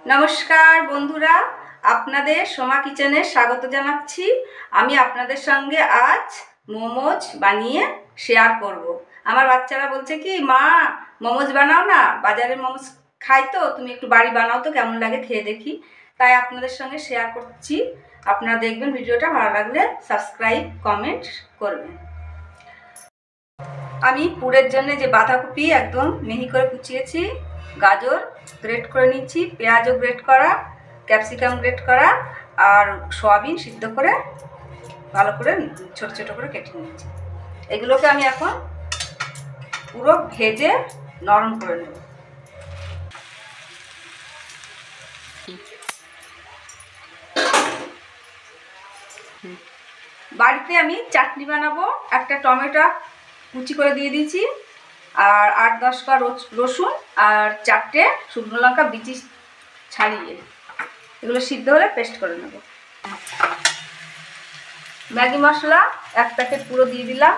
নমস্কার বন্ধুরা, আপনাদের সোমা কিচেনে স্বাগত জানাচ্ছি। আমি আপনাদের সঙ্গে আজ মোমোজ বানিয়ে শেয়ার করব। আমার বাচ্চারা বলছে কি, মা মোমোজ বানাও না, বাজারের মোমোজ খাই তো, তুমি একটু বাড়ি বানাও তো, কেমন লাগে খেয়ে দেখি। তাই আপনাদের সঙ্গে শেয়ার করছি। আপনারা দেখবেন, ভিডিওটা ভালো লাগলে সাবস্ক্রাইব কমেন্ট করবেন। আমি পুরের জন্য যে বাঁধাকপি একদম মিহি করে কুচিয়েছি, গাজর গ্রেট করে নিয়েছি, পেঁয়াজও গ্রেট করা, ক্যাপসিকাম গ্রেট করা, আর সয়াবিন সিদ্ধ করে ভালো করে ছোট ছোট করে কেটে নিয়েছি। এগুলোকে আমি এখন পুরো ভেজে নরম করে নেব। বাড়িতে আমি চাটনি বানাবো। একটা টমেটো কুচি করে দিয়ে দিয়েছি, আর 8-10 কোয়া রসুন, আর 4টে শুকনো লঙ্কা বিচি ছাড়িয়ে, এগুলো সিদ্ধ হলে পেস্ট করে নেব। ম্যাগি মশলা 1 প্যাকেট পুরো দিয়ে দিলাম,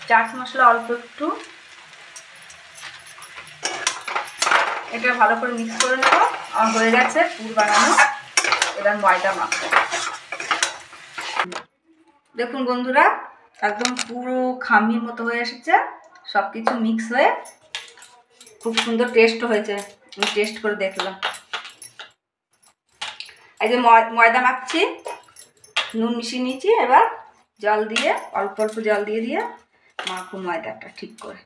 চাট মশলা অল্প একটু। এটা ভালো করে মিক্স করে নেব। আমার হয়ে গেছে পুর বানানো। এবার ময়দা মাখবো। দেখুন বন্ধুরা, একদম পুরো খামির মতো হয়ে এসেছে, সব কিছু মিক্স হয়ে খুব সুন্দর টেস্ট হয়েছে। আমি টেস্ট করে দেখলাম। এই যে ময়দা মাখছি, নুন মিশিয়ে নিয়েছি। এবার জল দিয়ে অল্প অল্প জল দিয়ে দিয়ে মাখবো ময়দাটা ঠিক করে।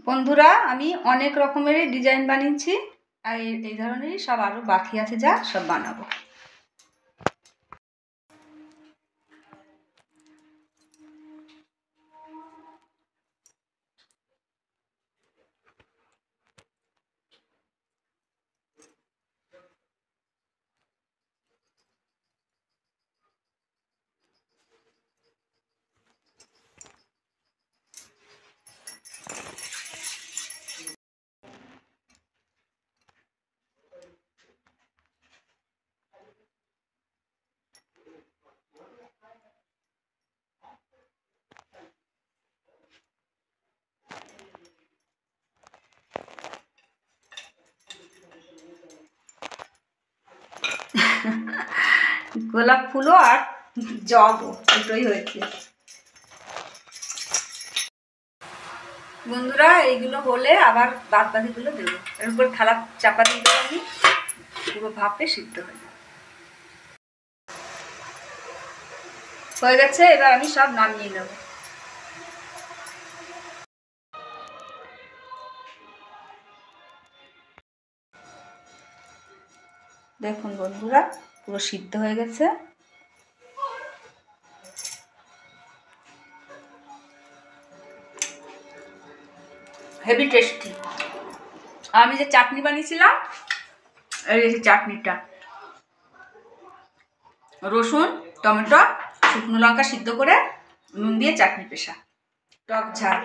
বন্ধুরা, আমি অনেক রকমেরই ডিজাইন বানিয়েছি, আর এই ধরনেরই সব আরও বাকি আছে, যা সব বানাবো। গোলাপ ফুলও আর জবও দুটোই হয়েছে। বন্ধুরা, এইগুলো হলে আবার বাদ বাকিগুলো দেবো। এর উপর থালা চাপা দিয়ে দেবো, আমি পুরো ভাপে সিদ্ধ হয়ে গেছে। এবার আমি সব নামিয়ে নেব। দেখুন বন্ধুরা, পুরো সিদ্ধ হয়ে গেছে। Heavy tasty. আমি যে চাটনি বানিয়েছিলাম, এই যে চাটনিটা, রসুন, টমেটো, শুকনো লঙ্কা সিদ্ধ করে নুন দিয়ে চাটনি পেশা, টক ঝাল।